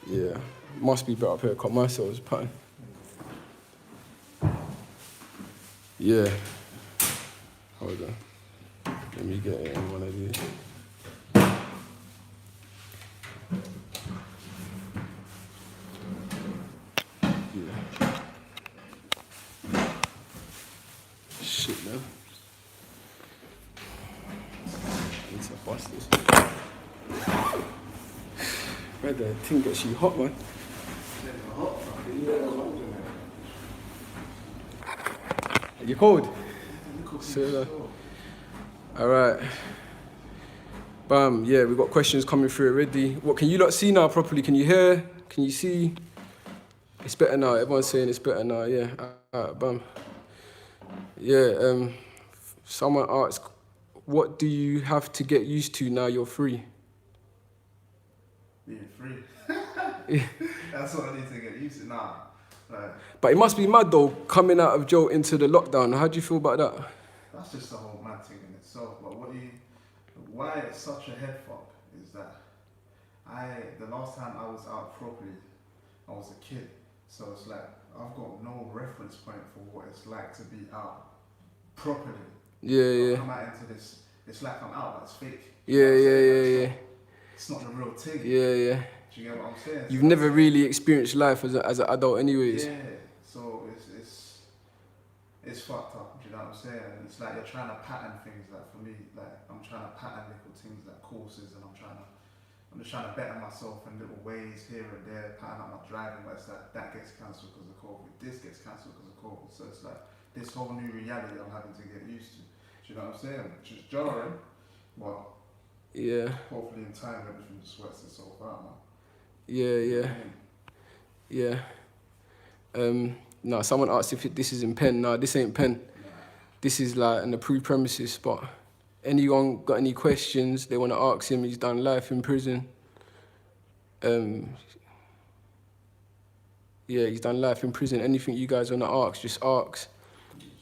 Yeah, must be better up here. Cut myself pattern. Yeah. Hold on. Let me get it in one of these. Yeah. Shit, man. I need to bust this. Where the thing gets you hot, man. You cold? Alright. Bam, yeah, we've got questions coming through already. What, can you lot see now properly? Can you hear? Can you see? It's better now. Everyone's saying it's better now, yeah. Alright, bam. Yeah, someone asked, what do you have to get used to now you're free? Being free. That's what I need to get used to now. Like, but it must be mad though, coming out of jail into the lockdown. How do you feel about that? That's just a whole mad thing in itself. But why it's such a head fuck is that the last time I was out properly, I was a kid. So it's like, I've got no reference point for what it's like to be out properly. Yeah. Come out into this, it's like I'm out, but it's fake. Yeah. It's not the real thing. Yeah. Do you get what I'm saying? You've never really experienced life as an adult anyways. Yeah, so it's fucked up, do you know what I'm saying? It's like you're trying to pattern things, like for me, like I'm trying to pattern little things like courses, and I'm just trying to better myself in little ways here and there, pattern up my driving, but it's like that gets cancelled because of COVID, this gets cancelled because of COVID, so it's like this whole new reality I'm having to get used to, do you know what I'm saying? Which is jarring, but yeah, hopefully in time everything just works itself out, man. Yeah. No, someone asked if this is in pen. No, this ain't pen. This is like an approved premises, but anyone got any questions they want to ask him? He's done life in prison. Yeah, he's done life in prison. Anything you guys want to ask, just ask.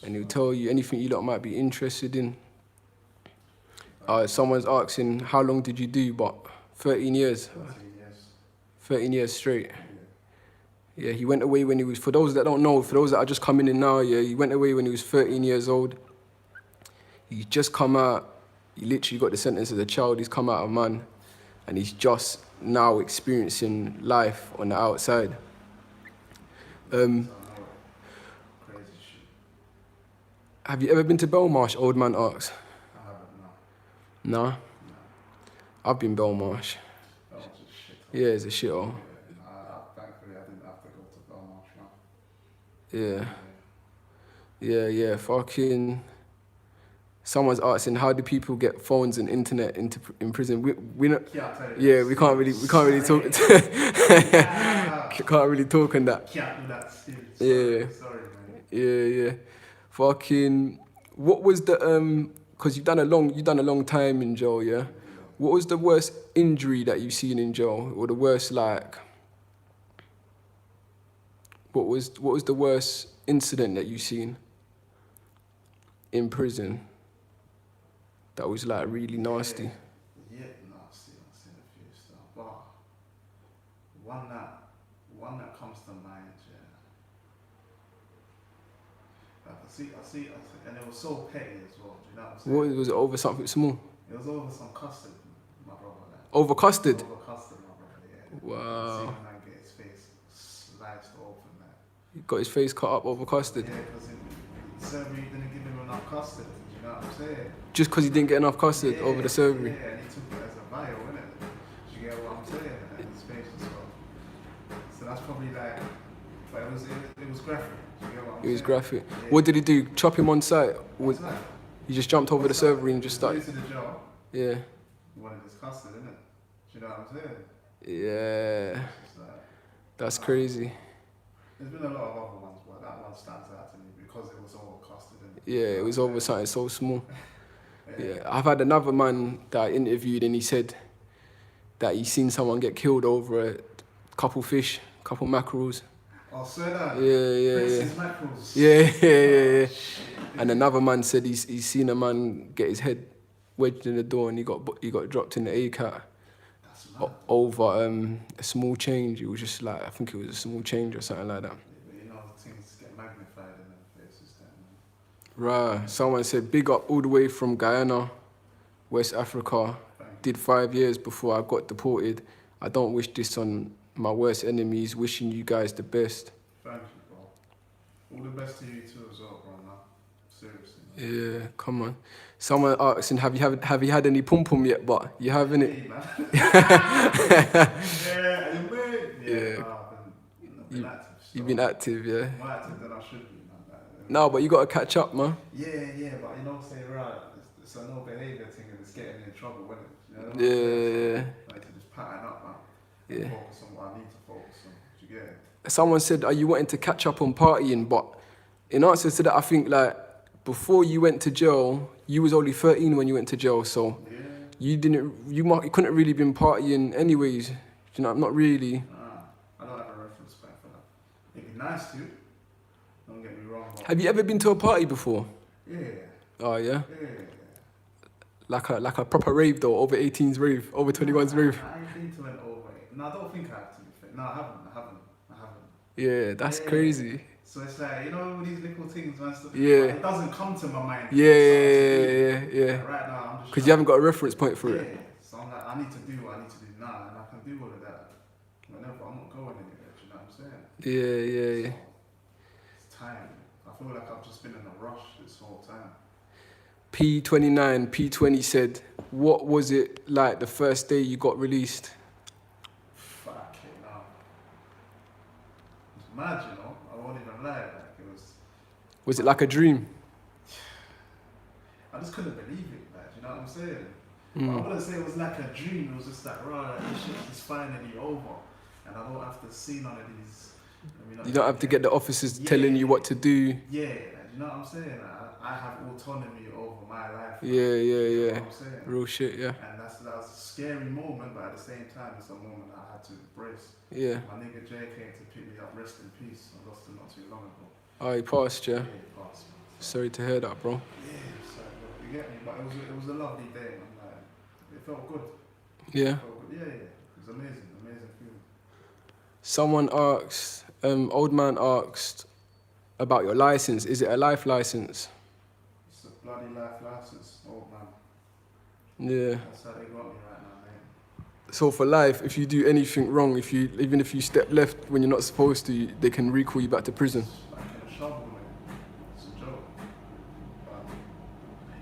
And he'll tell you anything you lot might be interested in. Someone's asking, how long did you do? But 13 years. 13 years straight. Yeah, he went away when he was, for those that don't know, for those that are just coming in now, yeah, he went away when he was 13 years old. He's just come out, he literally got the sentence as a child, he's come out a man, and he's just now experiencing life on the outside. Have you ever been to Belmarsh, old man asks? I haven't, no. Nah? No. I've been Belmarsh. That was just shit. Yeah, it's a shithole. Thankfully, I didn't have to go to Belmarsh now. Yeah, fucking... Someone's asking, how do people get phones and internet in prison? We not, yeah, we can't really talk. Can't really talk on that. Can't do that still. Sorry, man. Yeah. Fucking, what was the because you've done a long time in jail, yeah? What was the worst injury that you've seen in jail, or the worst like? What was the worst incident that you've seen in prison? That was like really nasty. Yeah, nasty. I've seen a few stuff, but one that comes to mind, yeah. Like I see, and it was so petty as well. Do you know what I'm saying? What was it, over something small? It was over some custard, my brother. Like. Over custard? Over custard, my brother. Yeah. Wow. I seen a man get his face sliced open. Like. He got his face cut up over custard. Yeah, because the surgery didn't give him enough custard. Do you know what I'm saying? Just because he didn't get enough custard over the surgery. Yeah, and he took it as a vial, innit? Do you get what I'm saying? And his face was gone. So that's probably like, but it was graphic. Do you get what I'm saying? It was graphic. Yeah. What did he do? Chop him on sight? What's that? He just jumped over the surgery and just started. To the jaw. Yeah. He wanted his custard, innit? Do you know what I'm saying? Yeah. Like, that's crazy. There's been a lot of other ones, but that one stands out to me because it was over custard, innit? Yeah, it was over something so small. Yeah, I've had another man that I interviewed and he said that he's seen someone get killed over a couple fish, couple mackerels. Oh, swear that? Yeah. Mackerels. Yeah. And another man said he's seen a man get his head wedged in the door and he got dropped in the ACAT. That's mad. over a small change. It was just like, I think it was a small change or something like that. Yeah, but you know, things get magnified in them places. Right. Someone said, big up all the way from Guyana, West Africa. Did 5 years before I got deported. I don't wish this on my worst enemies. Wishing you guys the best. Thank you, bro. All the best to you too as well, bro. Now, seriously. Yeah, come on. Someone asking, have you had any pum pum yet? But you haven't it. Hey, man. Yeah. I've been active. You've been active, yeah. More active than I should be, man. No, but you gotta catch up, man. Yeah, but you know, say right, it's a no behaviour thing and it's getting me in trouble, isn't it? You know? Yeah. Like to just pattern up, man. Yeah. Focus on what I need to focus on. Do you get it? Someone said, are you wanting to catch up on partying? But in answer to that, I think like before you went to jail, you was only 13 when you went to jail, so Yeah. you couldn't really been partying anyways. You know, not really. I don't have a reference point for that. It'd be nice to. Don't get me wrong. But Have you ever been to a party before? yeah. Oh yeah, Yeah. like a proper rave though, over 18s rave, over 21s rave. I ain't been to an over. No, I don't think I have to be fair. No, I haven't. Yeah, that's Yeah. crazy. So it's like, you know, these little things, man. Stuff, Yeah. It doesn't come to my mind. Yeah. Like, right now, I'm just. Because you haven't got a reference point for Yeah. it. So I'm like, I need to do what I need to do now, and I can do all of that whenever. I'm not going anywhere. Do you know what I'm saying? Yeah. So, it's time. I feel like I've just been in a rush this whole time. P20 said, what was it like the first day you got released? Fuck it now. It's mad, you know. I won't even lie. Like it was. Was it like a dream? I just couldn't believe it. Like, you know what I'm saying? I Mm. wouldn't say it was like a dream. It was just like, right, this shit is finally over, and I don't have to see none of these. You don't have to get the officers telling you what to do. Yeah, like, you know what I'm saying? I have autonomy over my life. Yeah. You know what I'm saying? Real shit, yeah. And that was a scary moment, but at the same time, it's a moment I had to embrace. Yeah. My nigga Jay came to pick me up, rest in peace. I lost him not too long ago. Oh, he passed, yeah. Yeah, he passed, man. Sorry to hear that, bro. Yeah, so, you get me? But it was a lovely day, man. Like, it felt good. Yeah. It felt good. Yeah. It was amazing feeling. Someone asked, old man asked about your license. Is it a life license? It's a bloody life license, old man. Yeah. That's how they got me right now, mate. So for life, if you do anything wrong, even if you step left when you're not supposed to, they can recall you back to prison. It's like in a shovel, mate. It's a joke. But,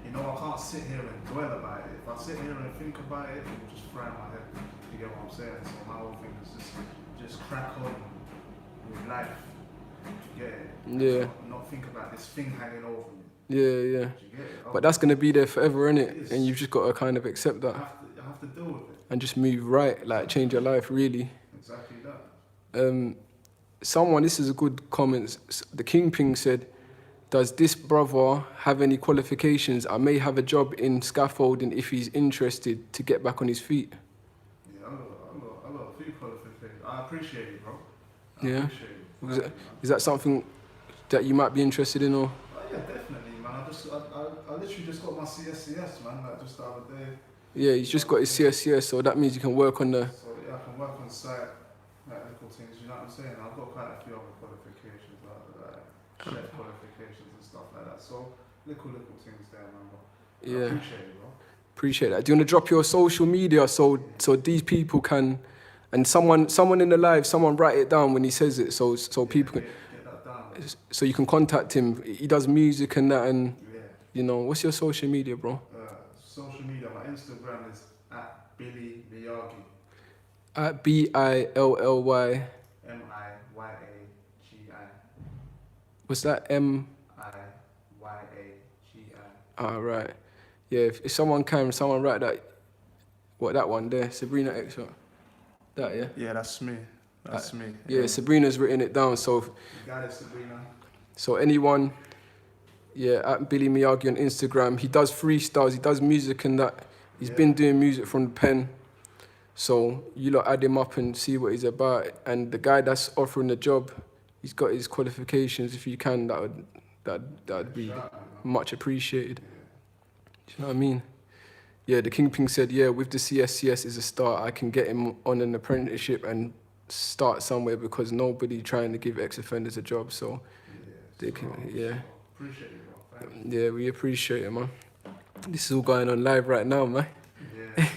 you know, I can't sit here and dwell about it. If I sit here and think about it, it will just fry my head. You get what I'm saying? So my whole thing is just crack on with life. You get it? Yeah. Not think about this thing hanging over me. Yeah. Do you get it? But that's gonna be there forever, It innit? is. And you've just got to kind of accept that I have to deal with it. and just move right, like change your life, really. Exactly that. This is a good comment. The Kingpin said, does this brother have any qualifications? I may have a job in scaffolding if he's interested to get back on his feet. Yeah, I got a few qualifications. I appreciate it, bro. Yeah. Appreciate it. Is that something that you might be interested in, or? Oh, yeah, definitely, man. I literally just got my CSCS, man, like just the other day. Yeah, he's just got his CSCS, so that means you can work on the... So yeah, I can work on site, like little things, you know what I'm saying? I've got quite a few other qualifications, like chef qualifications and stuff like that. So little things there, man. But I Yeah. appreciate it, bro. Appreciate that. Do you want to drop your social media so these people can, and someone in the live, someone write it down when he says it, so people can, Get that down. so you can contact him. He does music and that, and Yeah. you know, what's your social media, bro? Social media, my Instagram is at Billy Miyagi. At BILLY. MIYAGI. What's that? M. IYAGI. Ah, right. Yeah. If someone write that. What, that one there? Sabrina X. What? That, yeah. Yeah, that's me. That's me. Yeah. Sabrina's written it down. So You got it, Sabrina. So anyone, yeah, at Billy Miyagi on Instagram, he does freestyles, he does music and that. He's been doing music from the pen. So you lot add him up and see what he's about. And the guy that's offering the job, he's got his qualifications. If you can, that'd be much appreciated. Do you know what I mean? Yeah, the Kingpin said, yeah, with the CSCS is a start. I can get him on an apprenticeship and start somewhere because nobody trying to give ex-offenders a job. So they can, yeah. Appreciate you, bro. Thank you. Yeah, we appreciate it, man. This is all going on live right now, man. Yeah.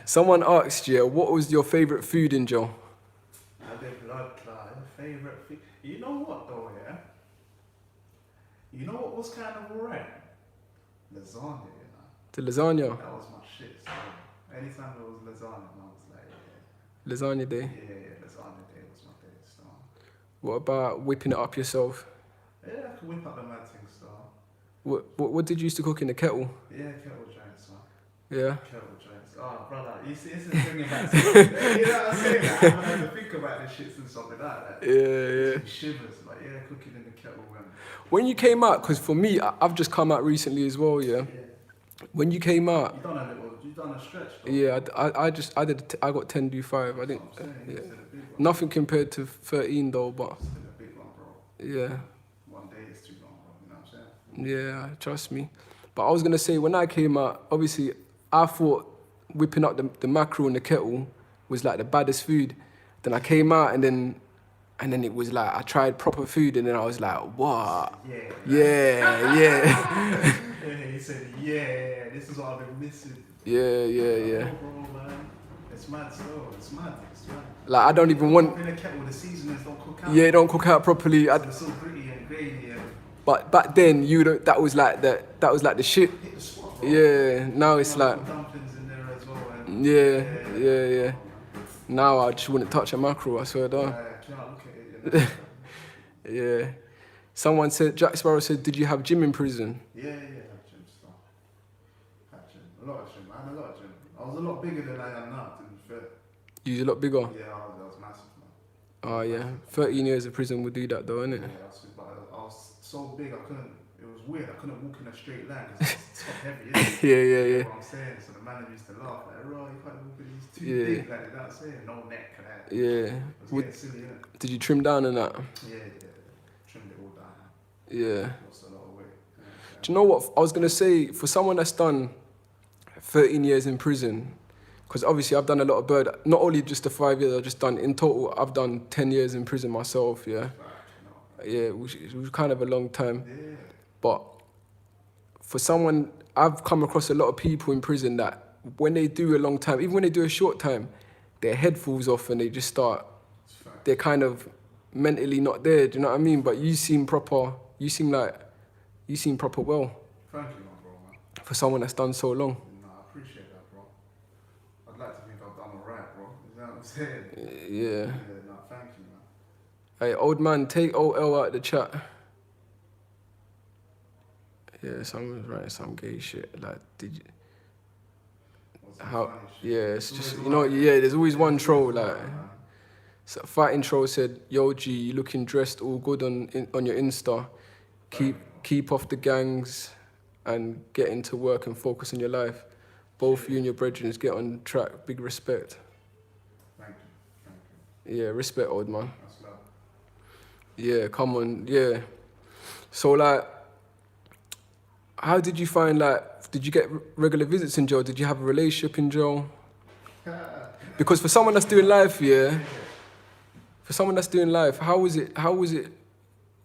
Someone asked you, what was your favourite food in jail? I did blood clot. Favorite food. You know what though, yeah? You know what was kind of alright? Lasagna, you know. The lasagna. That was my shit. So anytime there was lasagna, I was like, yeah. Lasagna day. Yeah, lasagna day was my day. So What about whipping it up yourself? yeah, I could whip up the mad thing. So What did you used to cook in the kettle? yeah, kettle joints, man. Yeah. Kettle joints. Oh, brother, you see, this is bringing back something. You know what I'm saying? Like, I haven't had to think about this shit since something like that. Yeah. Shivers, like yeah, cooking in the kettle. When you came out, because for me, I've just come out recently as well, yeah. When you came out, You done a stretch though. yeah, I got 10 do 5. I think, That's what I'm saying. yeah. It's still a big one. Nothing compared to 13 though, but Still a big one, bro. yeah, One day is too long, bro. You know what I'm saying? yeah, trust me. But I was gonna say, when I came out, obviously, I thought whipping up the mackerel in the kettle was like the baddest food. Then I came out and then it was like, I tried proper food and then I was like, what? Yeah. Yeah. Yeah, he said, yeah, this is what I've been missing. Yeah. Oh, bro, man. It's mad still. It's mad. Like, I don't even want, In a kettle, the seasonings don't cook out. yeah, it don't cook out properly. It's so gritty and grainy. And But back then, that was like the shit. hit the spot, bro. Yeah, now it's like, Dumplings in there as well. And yeah. Now I just wouldn't touch a mackerel, I swear down. can't look at it. You know? Yeah. Someone said, Jack Sparrow said, did you have gym in prison? Yeah, had gym stuff. Had gym. A lot of gym. I had a lot of gym. I was a lot bigger than I am now, to be fair. You was a lot bigger? Yeah, I was massive, man. Oh, yeah. 13 years of prison would do that though, innit? Yeah, I was so big, it was weird, I couldn't walk in a straight line because I was top heavy, innit? Yeah. You know what I'm saying? So the man used to laugh, like, bro, you can't walk in, he's too big, like, you know what I'm saying? No neck, like. Yeah. It was getting silly, innit? Did you trim down on that? Yeah. Trimmed it all down. Yeah. Lost a lot of weight. Do you know what? I was going to say, for someone that's done 13 years in prison, because obviously I've done a lot of bird, not only just the 5 years, I've just done, in total, I've done 10 years in prison myself, yeah. Yeah, which was kind of a long time. Yeah. But for someone, I've come across a lot of people in prison that when they do a long time, even when they do a short time, their head falls off and they just start, they're kind of mentally not there, do you know what I mean? But you seem proper well Thank you, my bro, man. for someone that's done so long. No, I appreciate that, bro. I'd like to think I've done alright, bro. You know what I'm saying? Yeah. No, thank you, man. Hey, old man, take OL out of the chat. Yeah, someone's writing some gay shit. Like, did you? How? Yeah, it's just, you know, yeah, there's always one troll, like. So Fighting Troll said, yo G, you looking dressed all good on your Insta. Keep off the gangs and get into work and focus on your life. Both you and your brethren get on track. Big respect. Thank you. Yeah, respect, old man. That's love. Yeah, come on, yeah. So like, how did you find, like, did you get regular visits in jail? Did you have a relationship in jail? Because for someone that's doing life, yeah, how was it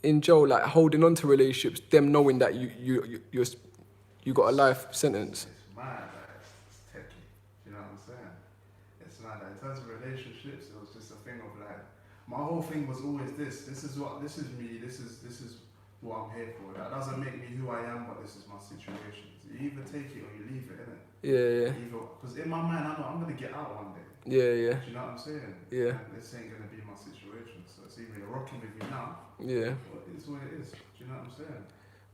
in jail, like holding on to relationships, them knowing that you got a life sentence? It's mad, like, it's techie. You know what I'm saying? It's mad. Like, in terms of relationships, it was just a thing of like, my whole thing was always this. This is me. This is what I'm here for. That doesn't make me who I am, but this is my situation. So you either take it or you leave it, innit? Yeah. Because in my mind, I know I'm gonna get out one day. Yeah. Do you know what I'm saying? Yeah. And this ain't gonna be my situation. So it's either you're rocking with me now, Yeah. or it is what it is. Do you know what I'm saying?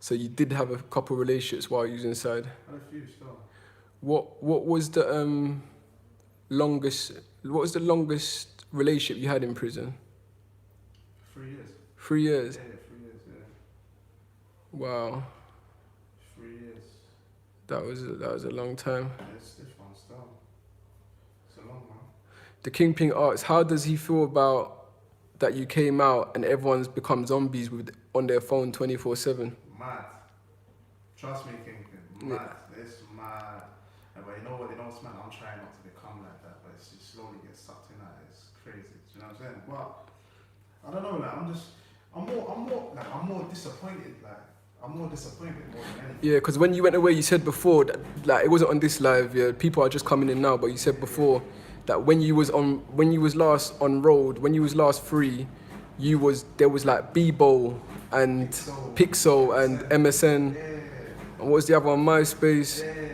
So you did have a couple relationships while you was inside. I had a few still. What was the longest relationship you had in prison? 3 years. 3 years. Yeah, 3 years. Yeah. Wow. 3 years. That was a long time. Yeah, it's this one still. It's a long one. The Kingpin asks, how does he feel about that you came out and everyone's become zombies on their phone 24/7? Mad. Trust me, Kingpin. Mad. It's mad. but you know what, man, I'm trying not to become like that, but it's just slowly gets sucked in. Like, it's crazy. Do you know what I'm saying? But I don't know. Like, I'm more disappointed. Like, I'm more disappointed more than anything. Yeah, because when you went away, you said before that, like, it wasn't on this live. Yeah, people are just coming in now, but you said before that when you was last on road, when you was last free, there was like Bebo and Pixel and MSN, Yeah, and what was the other one? MySpace. yeah.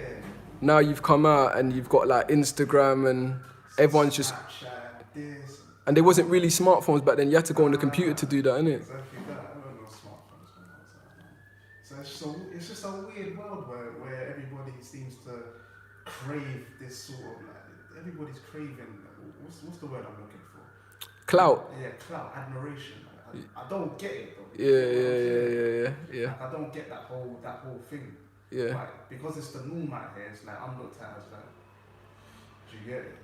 Now you've come out and you've got like Instagram, and everyone's just, Snapchat, this. and there wasn't really smartphones back then. You had to go on the computer to do that, innit? Exactly that. I don't know smartphones when I was out, man. So it's just a weird world where everybody seems to crave this sort of like, everybody's craving, what's the word I'm looking for? Clout. Yeah, clout, admiration. I don't get it though. Yeah. Like, I don't get that whole thing. Yeah. Like, because it's the norm out here, it's like I'm looked at as like, do you get it?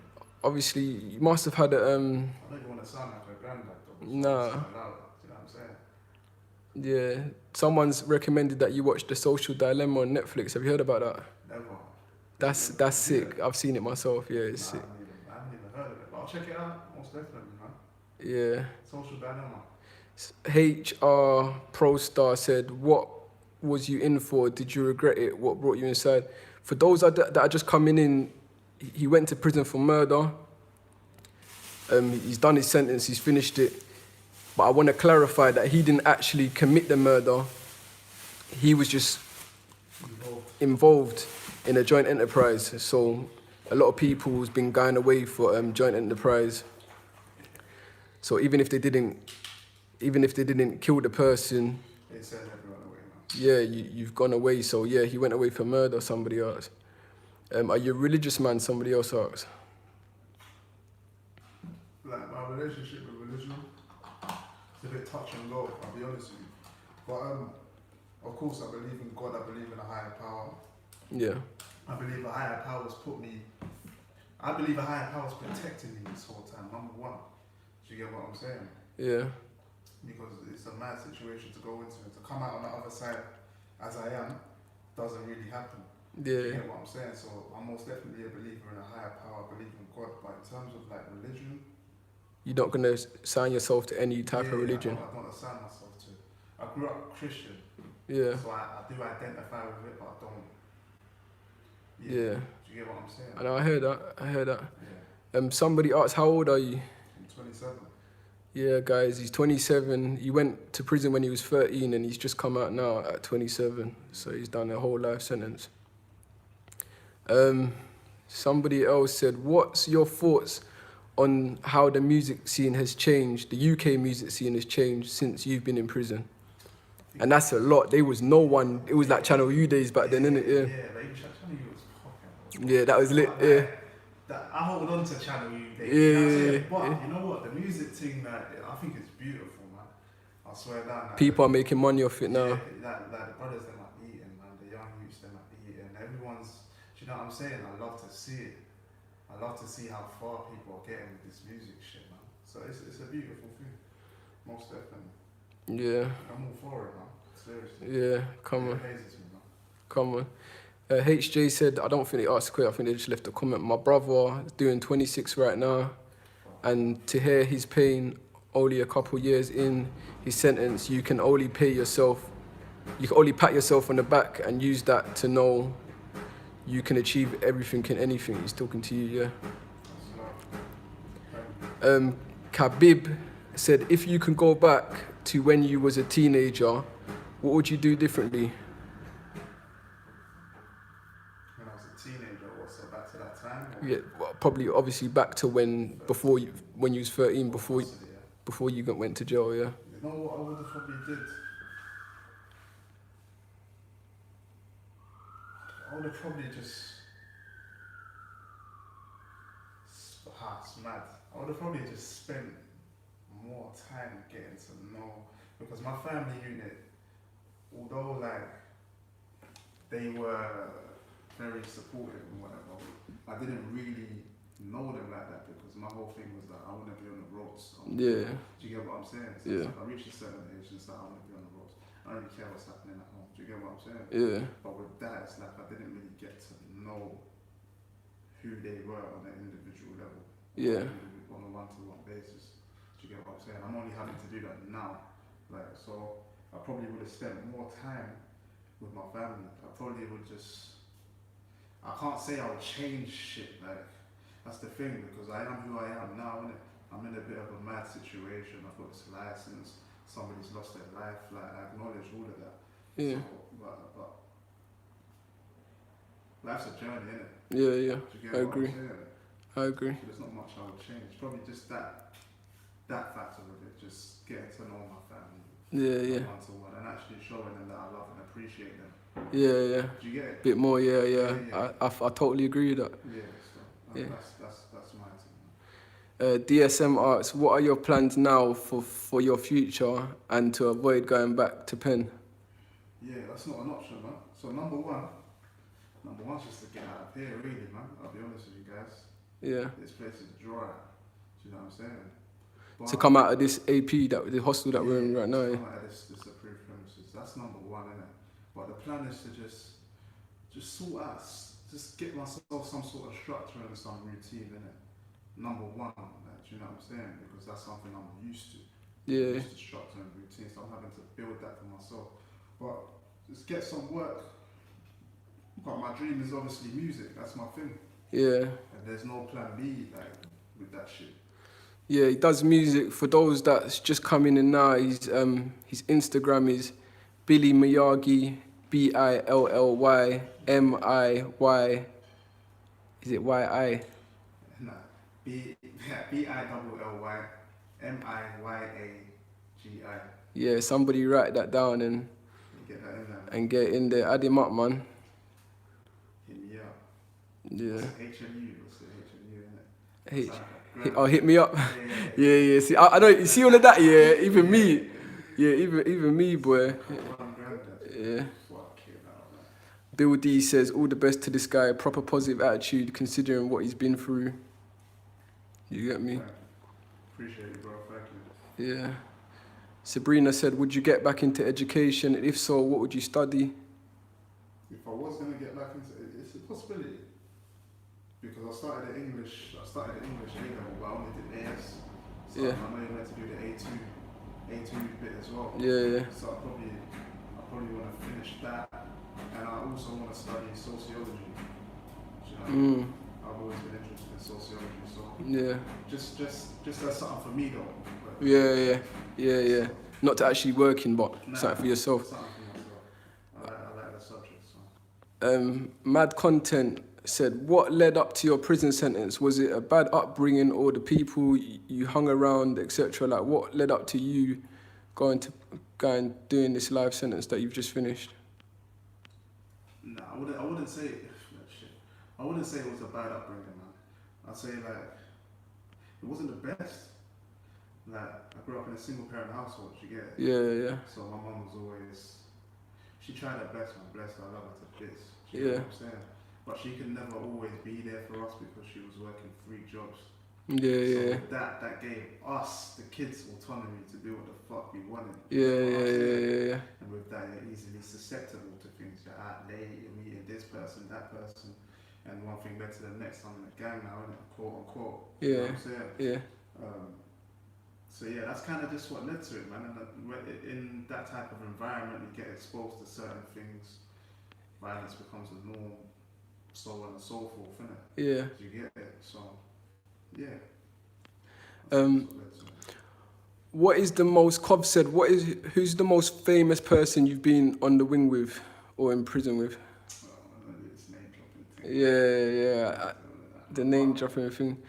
Obviously, you must have had a I don't even want to sound like a granddad though. Nah. Do you know what I'm saying? Yeah, someone's recommended that you watch The Social Dilemma on Netflix. Have you heard about that? Never. That's sick. I've seen it myself. Yeah, it's sick. I haven't even heard of it, but I'll check it out, most definitely, man. Yeah. Social Dilemma. HR Pro Star said, "What was you in for? Did you regret it? What brought you inside?" For those that are just coming in, he went to prison for murder. He's done his sentence. He's finished it. But I want to clarify that he didn't actually commit the murder. He was just involved in a joint enterprise. So a lot of people has been going away for joint enterprise. So even if they didn't kill the person, They send everyone away now. yeah, you've gone away. So yeah, he went away for murder. Somebody else. Are you a religious man? Somebody else asked. Like, my relationship with religion, it's a bit touch and go, I'll be honest with you. But of course I believe in God, I believe in a higher power. Yeah. I believe a higher power's protecting me this whole time, number one. Do you get what I'm saying? Yeah. Because it's a mad situation to go into, and to come out on the other side as I am doesn't really happen. Yeah. You get what I'm saying? So I'm most definitely a believer in a higher power, I believe in God, but in terms of like religion, You're not gonna sign yourself to any type of religion. I don't assign myself to. I grew up Christian, Yeah. so I do identify with it, but I don't. Yeah. Do you get what I'm saying? I know. I heard that. Yeah. Somebody asked, how old are you? I'm 27. Yeah, guys, he's 27. He went to prison when he was 13, and he's just come out now at 27. So he's done a whole life sentence. Somebody else said, what's your thoughts on how the music scene has changed, the UK music scene has changed since you've been in prison? And that's a lot. There was no one, it was like Channel U days back then, innit? Yeah. Yeah, like Channel U was popping. Yeah, that was lit, yeah. I hold on to Channel U days. Yeah, You know what I'm saying? yeah, But yeah. you know what? The music thing, I think it's beautiful, man. I swear down. People are making money off it now. Yeah, like the brothers, they might be eating, man. The young youths, they might be eating. Everyone's, do you know what I'm saying? I love to see it. I love to see how far people are getting with this music shit, man. So it's a beautiful thing. Most definitely. Yeah, I'm all for it, man. Seriously. yeah, come on, It amazes me, man. come on. HJ said, I don't think they asked a question, I think they just left a comment. My brother is doing 26 right now, and to hear his pain only a couple years in his sentence, you can only pat yourself on the back and use that to know you can achieve everything and anything. He's talking to you, yeah. That's love. Khabib said, if you can go back to when you was a teenager, what would you do differently? When I was a teenager, so back to that time? Or? Yeah, well, probably obviously back to when you was 13, before you went to jail, yeah. You know what I would have probably did? I would have probably just... it's mad. I would have probably just spent more time getting to know, because my family unit, although like they were very supportive and whatever, I didn't really know them like that, because my whole thing was that I want to be on the roads. Yeah. Do you get what I'm saying? So Yeah. it's like I reached a certain age and it's like I want to be on the roads. I don't really care what's happening at home. Do you get what I'm saying? Yeah. But with that, it's like I didn't really get to know who they were on an individual level. Yeah. On a one-to-one basis. Do you get what I'm saying? I'm only having to do that now. Like, so I probably would have spent more time with my family. I probably would just, I can't say I would change shit, like, that's the thing, because I am who I am now, innit? I'm in a bit of a mad situation. I've got this license, somebody's lost their life, like, I acknowledge all of that. Yeah. So, but life's a journey, innit? Yeah, yeah. Do you get I what agree. I'm saying? I agree. So there's not much I would change. Probably just that factor of it, just getting to know my family. Yeah, yeah. One to one, and actually showing them that I love and appreciate them. Yeah, yeah. Do you get it? Bit more, yeah, yeah. Yeah. I totally agree with that. Yeah, so Yeah. that's my thing. DSM asks, what are your plans now for your future and to avoid going back to pen? Yeah, that's not an option, man. So number one's just to get out of here, really, man. I'll be honest with you guys. Yeah. This place is dry. Do you know what I'm saying? To come out of this AP, the hostel that we're in right now. To Yeah. come out of this approved premises. That's number one, innit? But the plan is to just sort out, just get myself some sort of structure and some routine, innit? Number one, like, do you know what I'm saying? Because that's something I'm used to. Yeah. I'm used to structure and routine, so I'm having to build that for myself. But just get some work. But my dream is obviously music. That's my thing. Yeah. And there's no plan B, like, with that shit. Yeah, he does music. For those that's just coming in now, his Instagram is Billy Miyagi, BILLYMIY. Is it YI? Nah, BILLYMIYAGI. Yeah, somebody write that down and Get that in there. get in there. Add him up, man. Hit me up. Yeah. What's the HMU? What's the HMU, innit? Hit me up. Yeah. See, I don't. You see all of that? Yeah. Even me. Yeah. Even me, boy. Yeah. Bill D says, all the best to this guy. Proper positive attitude considering what he's been through. You get me? Appreciate it, bro. Thank you. Yeah. Sabrina said, would you get back into education? If so, what would you study? If I was going to get back into it, it's a possibility. Because I started at English A level, but I only did AS. So Yeah. I know you meant to do the A2 bit as well. Yeah. So I probably want to finish that. And I also want to study sociology. Do you know? I've always been interested in sociology, so Yeah. just as something for me though. But Yeah. Not to actually working, but something for yourself. Something for myself. I like that subject. So. Mad Content said, what led up to your prison sentence? Was it a bad upbringing or the people you hung around, etc.? Like, what led up to you going doing this life sentence that you've just finished? No, I wouldn't say I wouldn't say it was a bad upbringing, man. I'd say like it wasn't the best. Like I grew up in a single parent household, you get it? Yeah. So my mum was always, she tried her best, man, bless her, I love her to bits. You Yeah. know what I'm saying? But she could never always be there for us because she was working 3 jobs. Yeah. So that gave us, the kids, autonomy to do what the fuck we wanted. Yeah. And with that, you're easily susceptible to things. You're out late, you're meeting this person, that person, and one thing led to the next. I'm in a gang now, innit? Quote unquote. You know what I'm saying? Yeah. So yeah, that's kind of just what led to it, man. And in that type of environment, you get exposed to certain things. Violence becomes the norm, so on and so forth, innit? Yeah. You get it? So, yeah. What is the most, Cov said, who's the most famous person you've been on the wing with or in prison with? It's name dropping thing. Yeah. The name dropping thing.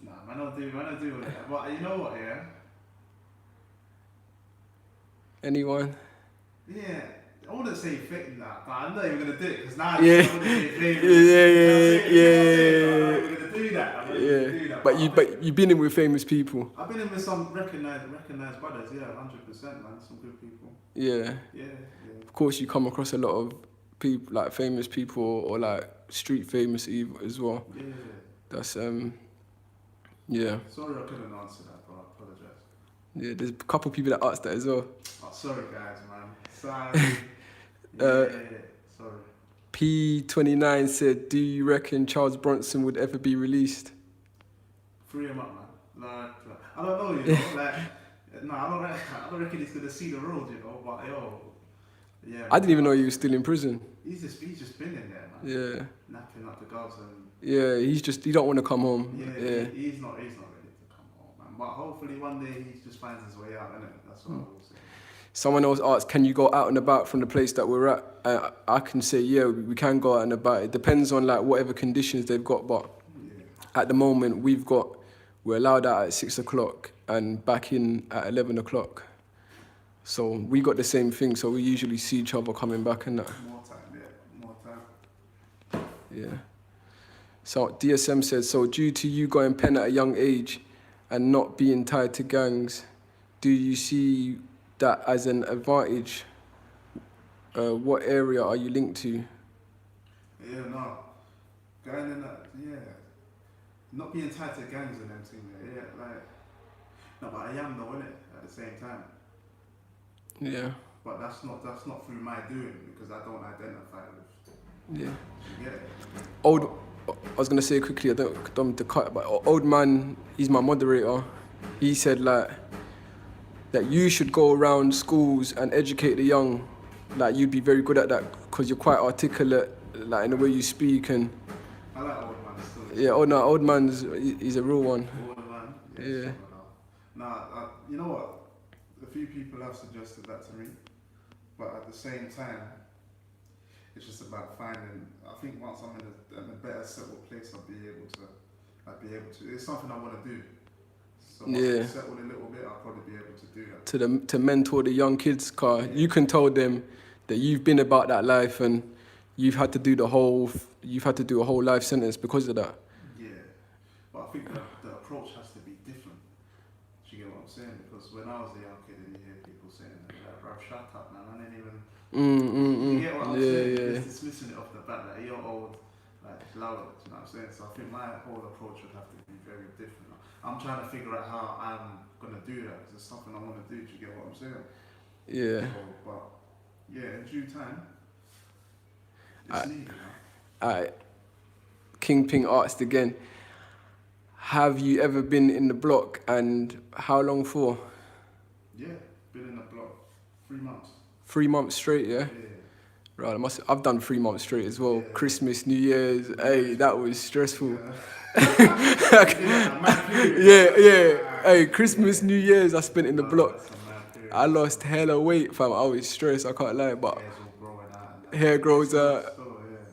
Nah, man, I don't do that. But you know what, yeah? Anyone? Yeah. I wouldn't say fake that, but I'm not even gonna do it because now Yeah. I wouldn't say fake. Yeah. I'm not even gonna do that. I'm not even gonna do that. But you've been in with famous people. I've been in with some recognized brothers, yeah, 100%, man. Some good people. Yeah. Yeah. Of course, you come across a lot of people, like famous people or like street famous as well. Yeah. That's Sorry, I couldn't answer that, but I apologize. Yeah, there's a couple people that asked that as well. Oh, sorry, guys, man. Sorry. Sorry. P29 said, do you reckon Charles Bronson would ever be released? Free him up, man. I don't know, you know, I don't reckon he's gonna see the road, you know. But yo, yeah. I didn't even know he was still in prison. He's just been in there, man. Yeah. Napping up the girls and. Yeah, he don't want to come home. Yeah. He's not ready to come home, man. But hopefully one day he just finds his way out, innit? That's what I will say. Someone else asked, can you go out and about from the place that we're at? I can say, yeah, we can go out and about. It depends on like whatever conditions they've got, but at the moment we're allowed out at 6 o'clock and back in at 11 o'clock. So we got the same thing, so we usually see each other coming back and that. More time. Yeah. So DSM says, so due to you going pen at a young age and not being tied to gangs, do you see that as an advantage? What area are you linked to? Yeah, no. Going in that, yeah. Not being tied to gangs and them things, yeah, like. No, but I am though, innit, at the same time. Yeah. But that's not through my doing, because I don't identify with. Yeah. You get it? I was gonna say quickly, I don't want to cut, but old man, he's my moderator. He said like that you should go around schools and educate the young. Like you'd be very good at that because you're quite articulate, like in the way you speak and. I like old man still. Yeah, old man's he's a real one. Old man. Yeah. Nah, you know what? A few people have suggested that to me, but at the same time, it's just about finding. I think once I'm in a better settled place, I'll be able to. It's something I want to do. So once I'm settled a little bit, I'll probably be able to do that. To mentor the young kids, car. You can tell them that you've been about that life and you've had to do a whole life sentence because of that. Yeah, but I think the approach has to be different. Do you get what I'm saying? Because when I was a young kid, and you hear people saying, like, "Bro, shut up, man! I ain't even." You get what I'm saying? Yeah. Just dismissing it off the bat, like you're old, like loud. You know what I'm saying? So I think my whole approach would have to be very different. I'm trying to figure out how I'm gonna do that because it's something I want to do. Do you get what I'm saying? Yeah. So, but yeah, in due time, it's needed. Alright. Kingpin asked again. Have you ever been in the block and how long for? Yeah, been in the block 3 months. 3 months straight, yeah? Yeah. Right, I've done 3 months straight as well. Yeah. Christmas, New Year's, hey, that was stressful. Yeah. Hey, Christmas, New Year's, I spent in the block. I lost hella weight, fam. I was stressed, I can't lie, but hair grows out.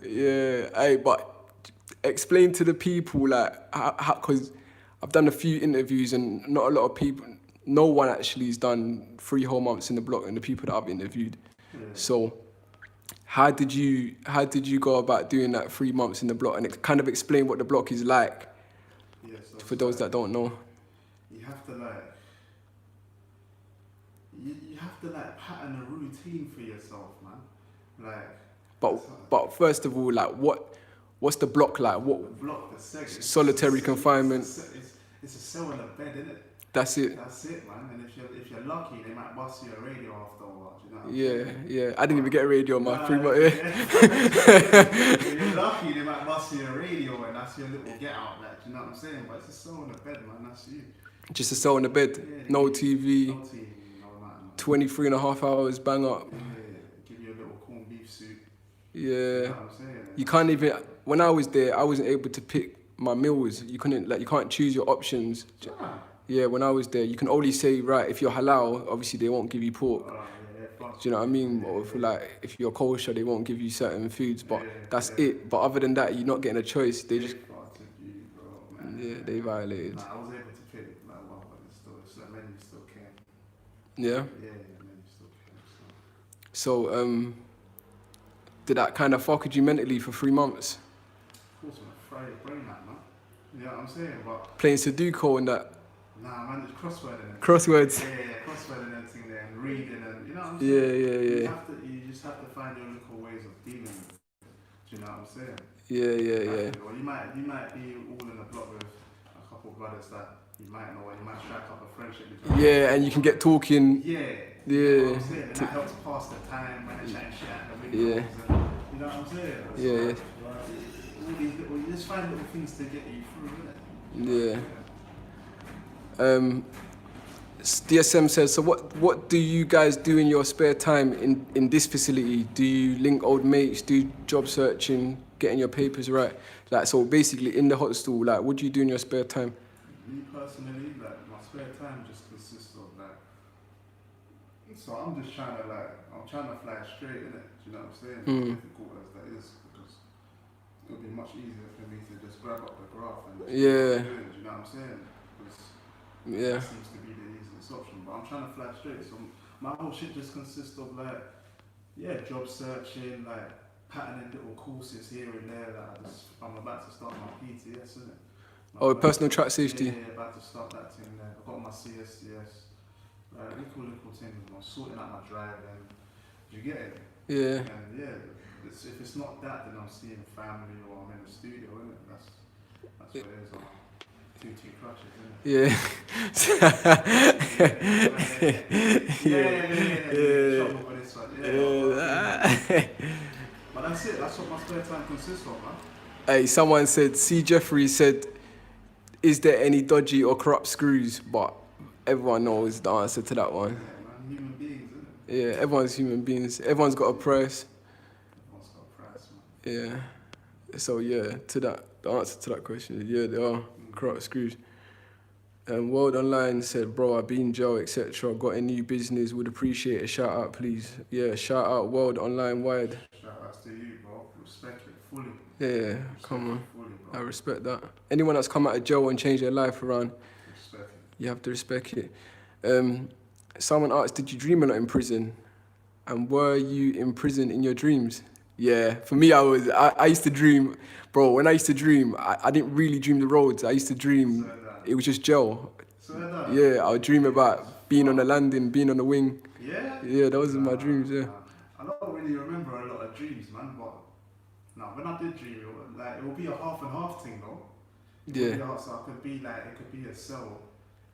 Yeah, hey, but explain to the people, like, because I've done a few interviews and not a lot of people, no one actually has done 3 whole months in the block and the people that I've interviewed. Yeah. So how did you go about doing that 3 months in the block and kind of explain what the block is like for those that don't know? You have to like pattern a routine for yourself, man. Like. But first of all, like what's the block like? What the block? The solitary confinement. It's a cell in a bed, isn't it? That's it. That's it, man. And if you're lucky, they might bust you a radio after a while. Do you know what I'm saying? Yeah. I didn't even get a radio on my 3 months. If you're lucky, they might bust you a radio, and that's your little get out. Like, do you know what I'm saying? But it's a cell in the bed, man. That's you. Just a cell in the bed. Yeah, no TV. No TV. No nothing. 23 and a half hours, bang up. Yeah. Give you a little corned beef soup. Yeah. You know what I'm saying? You can't even. When I was there, I wasn't able to pick my meals. You can't choose your options. Yeah, when I was there, you can only say, right, if you're halal, obviously they won't give you pork. Do you know what I mean? Or if you're kosher, they won't give you certain foods, but that's it. But other than that, you're not getting a choice. They just, they violated. I was able to pick one, but the menu still came. Yeah? Yeah, the menu still came. So, did that kind of fuck with you mentally for 3 months? Of course, man, fry your brain out, man. You know what I'm saying? But playing Sudoku and that. Nah, man, it's crosswording. Crosswords. Yeah, crosswording and everything there, and reading and you know what I'm saying? Yeah. You just have to find your little ways of dealing with it. Do you know what I'm saying? Yeah. Or you might be all in a block with a couple of brothers that you might know, and you might strike up a friendship between. Yeah, and you can get talking. Yeah. Yeah. You know what I'm saying? And that helps pass the time when they chat shit at the windows. And, You know what I'm saying? Yeah, Like, all these little, you just find little things to get you through, yeah. innit? DSM says, so what do you guys do in your spare time in this facility? Do you link old mates, do job searching, getting your papers right? Like, so basically in the hostel, like, what do you do in your spare time? Me personally, like, my spare time just consists of, like, so I'm just trying to, like, I'm trying to fly straight, innit? Do you know what I'm saying? As difficult as that is, because it would be much easier for me to just grab up the graph and just do what I'm doing, do you know what I'm saying? Because Yeah. that seems to be the easiest option, but I'm trying to fly straight, so my whole shit just consists of, like, yeah, job searching, like, patterning little courses here and there, that I'm about to start my PTS, innit? Oh, personal track safety. Yeah, about to start that thing there. I've got my CSCS, little things, I'm sorting out my driving, do you get it? Yeah. And yeah, if it's not that, then I'm seeing family or I'm in the studio, innit? That's what it is. Two crutches, innit? Yeah. Trouble for this one. Yeah. But that's it. That's what my spare time consists of, man. Hey, someone said, C. Jeffrey said, is there any dodgy or corrupt screws? But everyone knows the answer to that one. Yeah, man. Human beings, innit? Yeah, everyone's human beings. Everyone's got a price. Everyone's got a price, man. Yeah. So yeah, the answer to that question is yeah, there are corrupt screws. World Online said, bro, I've been in jail, etc. Got a new business, would appreciate a shout out, please. Yeah, shout out World Online wide. Shout outs to you, bro. Respect it fully. Yeah, come on. Fully, I bro. respect that. Anyone that's come out of jail and changed their life around, Respect it. you have to respect it. Someone asked, did you dream a lot in prison? And were you in prison in your dreams? Yeah, for me, I used to dream, bro, when I used to dream, I didn't really dream the roads. I used to dream, it was just jail. Yeah, I would dream about being on the landing, being on the wing. Yeah? Yeah, those are my dreams, yeah. I don't really remember a lot of dreams, man, but no, when I did dream, it would be a half and half thing, though. Yeah. So it could be a cell,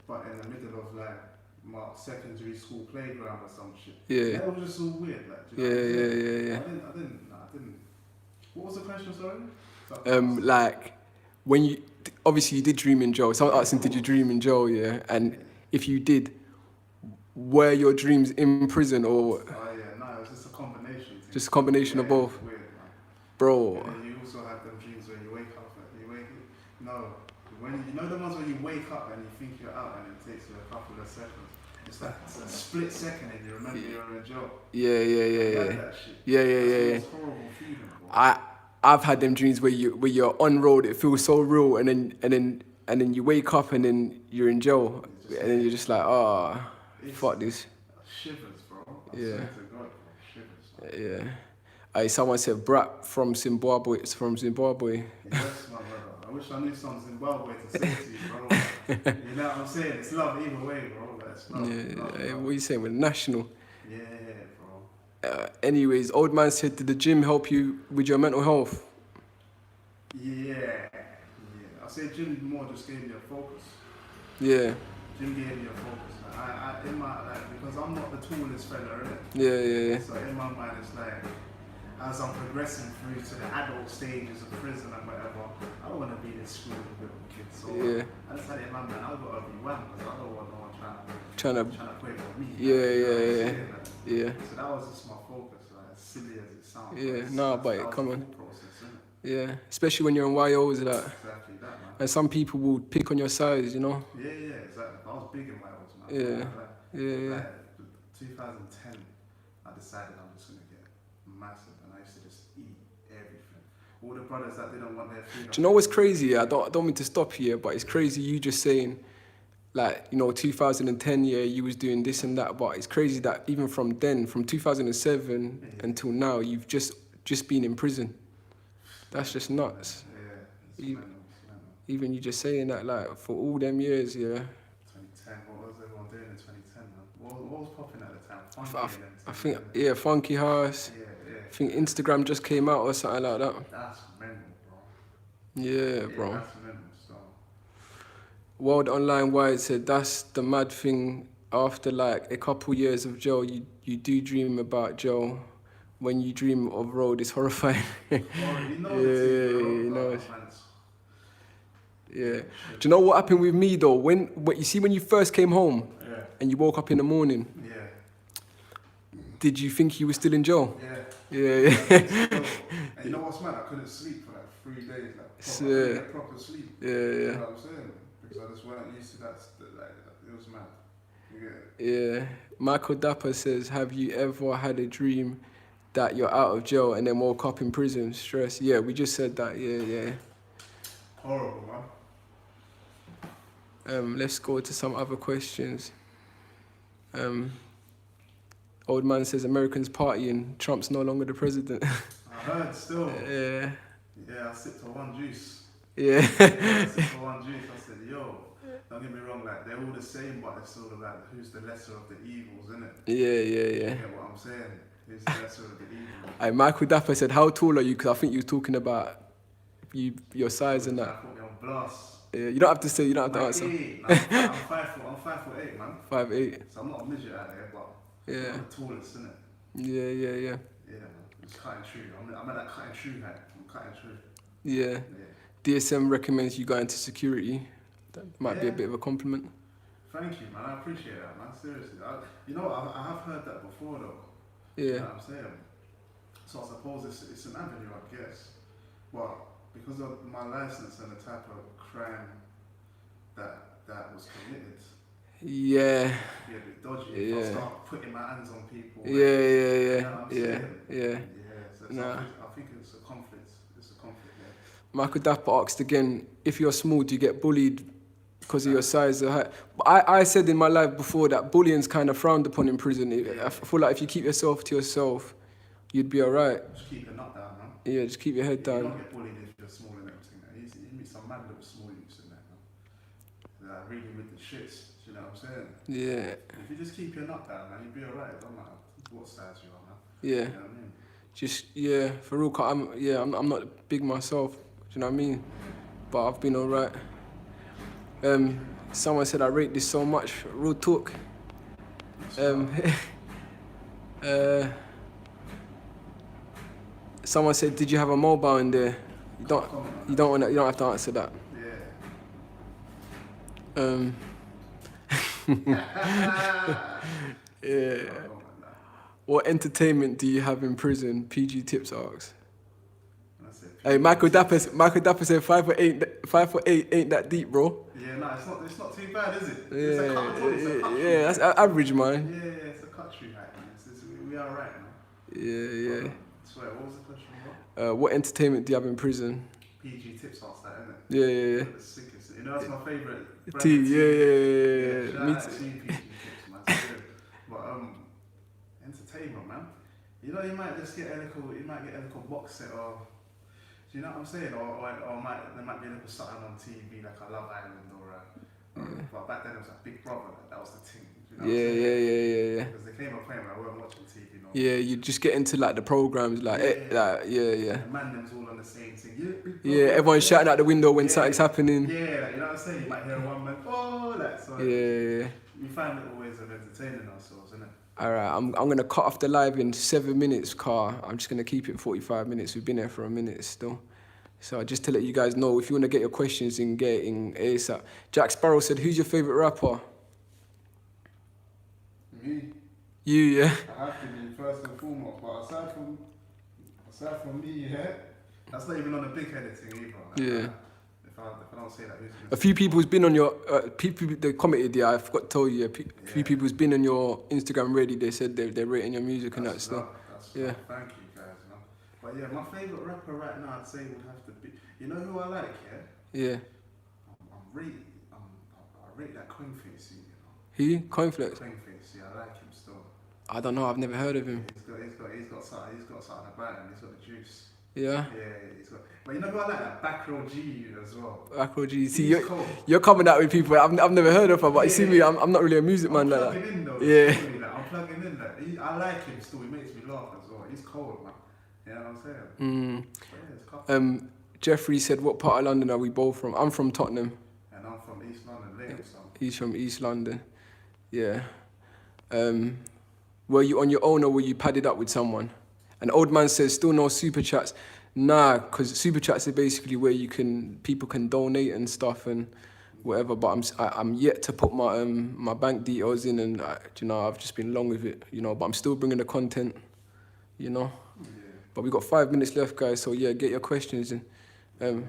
but in the middle of, like, my secondary school playground or some shit. Yeah. That was just all weird, like, Yeah. I didn't. What was the question, sorry? Like, when you, obviously you did dream in jail. Someone asking, did you dream in jail, yeah? And if you did, were your dreams in prison or? Oh yeah, no, it was just a combination thing. Just a combination of both? Weird, man. Bro. And then you also have them dreams where you wake up, when you know the ones where you wake up and you think you're out and it takes you a couple of seconds. It's like a split second and you remember you're in jail. Yeah. That shit. Yeah. It's a horrible feeling, bro. I've had them dreams where you're on road, it feels so real, and then you wake up and then you're in jail, and then you're just like, fuck this. Shivers, bro. I Yeah. swear to God, bro. Shivers. Yeah. Someone said Brat from Zimbabwe. It's from Zimbabwe. Yes, my brother. I wish I knew some Zimbabwe to say to you, bro. You know what I'm saying? It's love either way, bro. It's love. Yeah. What are you saying? We're national. Yeah, bro. Anyways, old man said, did the gym help you with your mental health? Yeah. I say gym more just gave me a focus. Yeah. Gym gave me a focus. Because I'm not the tallest fella, innit? Yeah. So in my mind, it's like, as I'm progressing through to the adult stages of prison and whatever, I don't want to be this screwed little kid. So I just had it in my mind, I've got to be one because I don't want no one trying to play with me. Yeah. So that was just my focus, like, as silly as it sounds. Yeah, no, but come on. Process, yeah, especially when you're in YOs, like. Exactly that, man. And some people will pick on your size, you know? Yeah, exactly. I was big in YOs, man. Yeah. Like 2010, I decided I'm just going to get massive, and I used to just eat everything. All the brothers that didn't want their food. Do you know what's crazy? I don't mean to stop here, but it's crazy you just saying, like, 2010, you was doing this and that, but it's crazy that even from then, from 2007 until now, you've just been in prison. That's just nuts. Yeah, even you just saying that, like, for all them years, 2010, what was everyone doing in 2010, man? What was popping at the time? I think, Funky House. Yeah. I think Instagram just came out or something like that. That's mental, bro. Yeah, bro. That's mental, so. World Online Wide said, that's the mad thing. After, like, a couple years of jail, you do dream about jail. when you dream of road, it's horrifying. Oh, you know the Yeah, thing, you bro. know. Man, it's- Yeah. Do you know what happened with me though? When you see when you first came home Yeah, and you woke up in the morning, yeah, did you think you were still in jail? yeah. Yeah, I yeah. think so. And you know what's mad? I couldn't sleep for like 3 days. Like, So, I couldn't get proper sleep. Yeah, You yeah. know what I'm saying? Because I just wasn't used to that. Like, it was mad. You get it? Yeah. Michael Dapper says, have you ever had a dream that you're out of jail and then woke up in prison? Stress. Yeah, we just said that. Yeah, yeah. Horrible, man. Let's go to some other questions. Old man says Americans partying, Trump's no longer the president. I heard still. Yeah. Yeah, I sipped on one juice. Yeah. I sipped on one juice. I said, yo, don't get me wrong, like they're all the same, but it's sort of like who's the lesser of the evils, isn't it? Yeah, yeah, You yeah. get what I'm saying? Who's the lesser of the evils? Michael Dapper said, how tall are you? Because I think you were talking about your size and I that. put me on blast. Yeah, you don't have to say, you don't have to Like, answer. I'm 5'8", man. 5'8". So I'm not a midget out here, but Yeah. I'm the tallest, innit? Yeah, yeah, yeah. Yeah, man. It's cutting true. I'm at that cutting true height. I'm cutting true. Yeah. Yeah. DSM recommends you go into security. That might be a Yeah. bit of a compliment. Thank you, man. I appreciate that, man. Seriously. You know, I have heard that before, though. Yeah. You know what I'm saying? So I suppose it's an avenue, I guess. Well, because of my license and the type of crime that was committed, Yeah. it'd be a bit dodgy if I Yeah. start putting my hands on people. Yeah, yeah, You yeah. know what I'm Yeah, saying? yeah. Yeah, so Nah. I think it's a conflict. It's a conflict, yeah. Michael Dapper asked again, if you're small, do you get bullied because of your size or height? But I said in my life before that bullying's kind of frowned upon in prison. I feel like if you keep yourself to yourself, you'd be alright. Just keep your nut down, man. Yeah, just keep your head You down. don't get bullied if you're small and everything. Man. You meet some mad little small youths in there, man. That are really with the shits. You know what I'm saying? Yeah, If you just keep your nut down, man, you'll be alright. Don't matter what size you are, man. yeah. You know what I mean? Just, yeah, for real, 'cause I'm not big myself, do you know what I mean? But I've been alright. Someone said I rate this so much, real talk. Someone said, did you have a mobile in there? You don't have to answer that. Yeah. Yeah. What entertainment do you have in prison? PG Tips asks. Hey, Michael Dapper said 5'8" ain't that deep, bro. Yeah, no, it's not too bad, is it? Yeah, It's a cut, yeah, that's average, man. Yeah, it's a country height, man. We are right, man. Yeah, yeah. Swear, what was the question about? What entertainment do you have in prison? PG Tips asked that, innit? Yeah, yeah, yeah. The sickest. You know, that's my favourite. Tea, yeah. Shout Me out too. to you, PG Tips, man. It's good. But entertainment, man. You know, you might get a little box set or. Do you know what I'm saying? Or there might be a little something on TV like a Love Island but back then it was like Big Brother. That was the thing. Do you know what I'm saying? Yeah. Because there came a point where I wasn't watching TV no more. Yeah, you just get into like the programs, like yeah. The man them's all on the same thing. Big Brother, Yeah, everyone's shouting out the window when something's happening. Yeah, like, you know what I'm saying? You might hear one man, oh, like so. Yeah. We find little ways of entertaining ourselves, innit? Alright, I'm gonna cut off the live in 7 minutes, car. I'm just gonna keep it 45 minutes. We've been here for a minute still. So just to let you guys know, if you wanna get your questions in, get it in ASAP. Jack Sparrow said, who's your favourite rapper? Me, You, yeah? I have to be first and foremost, but aside from me, yeah, that's not even on the big headed thing either. Yeah. If I don't say that, who's gonna A few people's been on your, people they commented, yeah, I forgot to tell you, a few people's been on your Instagram already. They said they're rating your music and that stuff. Yeah. Thank you guys, you know. But yeah, my favourite rapper right now, I'd say would have to be, you know who I like, yeah? Yeah. I rate that Coinface, you know. He? Coinflex? Coinface, yeah, I like him still. I don't know, I've never heard of him. He's got something about him. He's got the juice. Yeah? Yeah, he's got. But you know who I like? That back row G as well. Acro G. See, He's cold. you're coming out with people I've never heard of her, but you see me, I'm not really a music man like that. I'm plugging in though. Yeah. Like, I'm plugging in. Like, I like him still. He makes me laugh as well. He's cold, man. You know what I'm saying? But yeah, it's cool. Jeffrey said, what part of London are we both from? I'm from Tottenham. And I'm from East London, Lagos. He's from East London. Yeah. Were you on your own or were you padded up with someone? And old man says, still no super chats. Nah, because super chats are basically where people can donate and stuff and whatever. But I'm yet to put my my bank details in, and you know, I've just been long with it, you know. But I'm still bringing the content, you know. Yeah. But we got 5 minutes left, guys. So yeah, get your questions in. Yeah, man.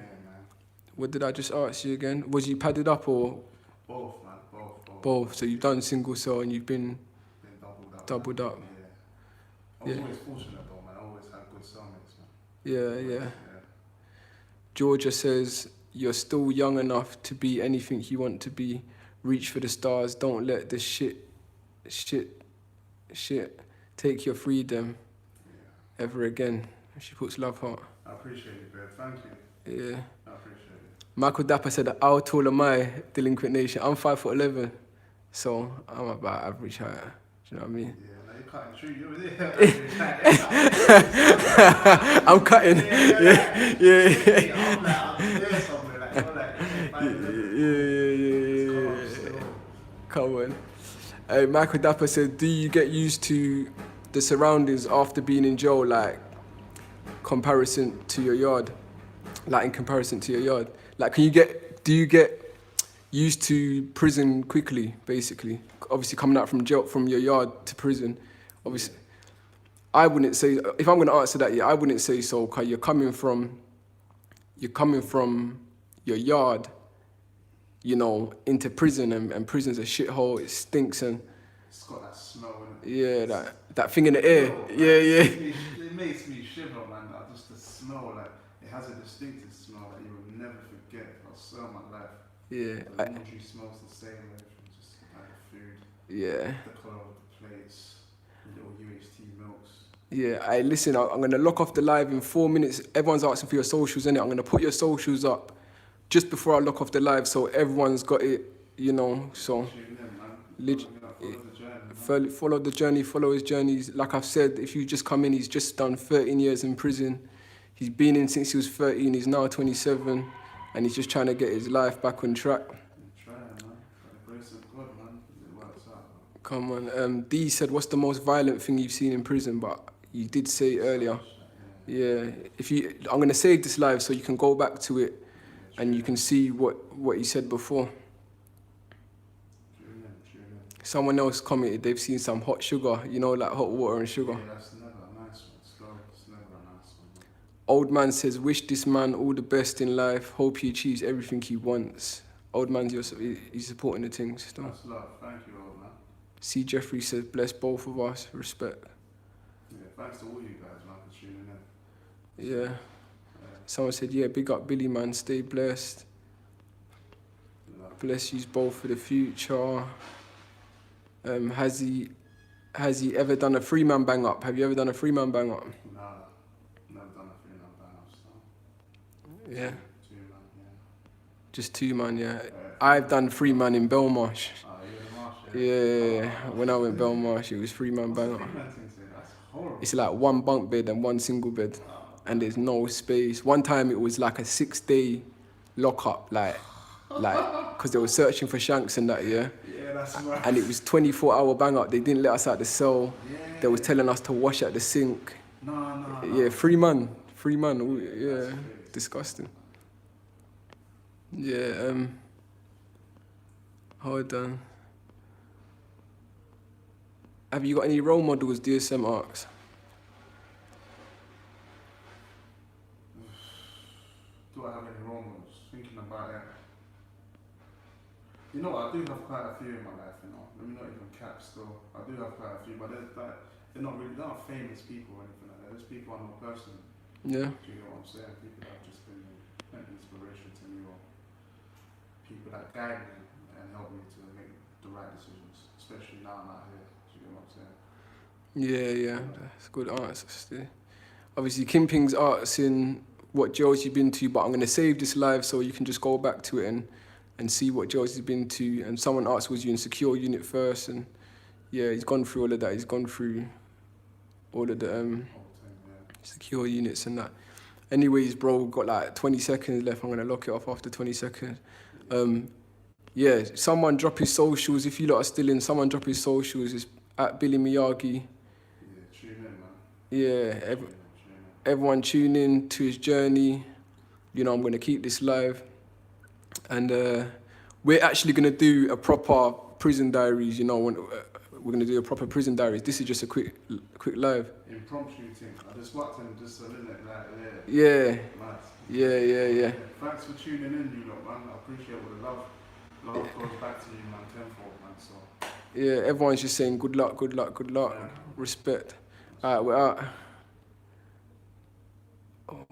What did I just ask you again? Was you padded up or Both, man. Both. both? So you've done single cell and you've been Been doubled up. Yeah. I was Yeah. always fortunate though, man. I always had good cellmates, man. Yeah. Georgia says, you're still young enough to be anything you want to be. Reach for the stars. Don't let the shit take your freedom ever again. She puts love heart. I appreciate it, babe. Thank you. Yeah. I appreciate it. Michael Dapper said, how tall am I, Delinquent Nation? I'm 5'11", so I'm about average height. Do you know what I mean? Yeah, now you're cutting through. You're there. I'm cutting. Yeah. I'm there somewhere. Like, you're like, Yeah. Come on. Michael Dapper said, do you get used to the surroundings after being in jail, like comparison to your yard? Like in comparison to your yard? Like, do you get used to prison quickly, basically? Obviously coming out from jail, from your yard to prison, obviously. I wouldn't say, if I'm gonna answer that, yeah, I wouldn't say so, because you're coming from your yard, you know, into prison, and prison's a shithole, it stinks, and it's got that smell in it. yeah, that thing in the air. Yeah. It makes me shiver, man. Just the smell, like, it has a distinctive smell that you will never forget. I'll swear my life. Yeah. The laundry smells the same, everything, just like the food, Yeah. the colour of the plates, little UHT milks. Yeah, listen, I'm going to lock off the live in 4 minutes. Everyone's asking for your socials, innit? I'm going to put your socials up just before I lock off the live, so everyone's got it, you know, so Tune in, man. follow the journey, follow his journeys. Like I've said, if you just come in, he's just done 13 years in prison. He's been in since he was 13, he's now 27, and he's just trying to get his life back on track. Trying, man. By the grace of God, man. It works out, man. Come on. D said, what's the most violent thing you've seen in prison? But you did say earlier. Yeah. I'm going to save this live so you can go back to it and you can see what he said before. Tune in. Someone else commented they've seen some hot sugar, you know, like hot water and sugar. Yeah, that's never a nice one. It's never a nice one, man. Old man says, wish this man all the best in life. Hope he achieves everything he wants. Old man's he's supporting the things still. That's love. Thank you, old man. C. Jeffrey says, bless both of us. Respect. Yeah, thanks to all you guys, man, for tuning in. Yeah. Someone said, yeah, big up Billy, man. Stay blessed. Love. Bless you both for the future. Has he ever done a 3-man bang up? Have you ever done a 3-man bang up? Nah, never done a 3-man bang up, so. Yeah. 2-man, yeah. Just 2-man, yeah. I've done 3-man in Belmarsh. Oh, you're in Marsh, Yeah, when I went Belmarsh, it was 3-man bang up. That's horrible. It's like 1 bunk bed and 1 single bed, and there's no space. One time it was like a 6-day lockup, like, because they were searching for shanks and that, yeah. Yeah, that's right. And it was 24-hour bang up. They didn't let us out the cell. Yeah. They was telling us to wash at the sink. No. Yeah, 3-man, yeah, That's crazy. disgusting. Yeah, hold on. Have you got any role models, DSM asks? Do I have any role models? Thinking about it. You know what, I do have quite a few in my life, you know. Let me not even cap still. I do have quite a few, but they're not famous people or anything like that. There's people I know personally. Yeah. Do you know what I'm saying? People that have just been an inspiration to me, or people that guide me and help me to make the right decisions, especially now I'm out here. Do you know what I'm saying? Yeah, that's a good answer, Steve. Obviously, Kimping's asking what jails you've been to, but I'm going to save this live so you can just go back to it and see what jails you've been to. And someone asked, was you in secure unit first? And yeah, he's gone through all of that. He's gone through all of the secure units and that. Anyways, bro, we've got like 20 seconds left. I'm going to lock it off after 20 seconds. Yeah, someone drop his socials. If you lot are still in, someone drop his socials. It's at Billy Miyagi. Yeah, tune in, man. Yeah, everyone tune in to his journey. You know, I'm going to keep this live. And we're actually going to do a proper prison diaries, you know, we're going to do a proper prison diaries. This is just a quick live. Impromptu thing. I just watched him just a minute like Yeah. Nice. Yeah. Thanks for tuning in, you lot, man. I appreciate all the love. Love goes back to you, man, tenfold, man. So. Yeah, everyone's just saying good luck. Yeah. Respect. Alright, we're out. Oh.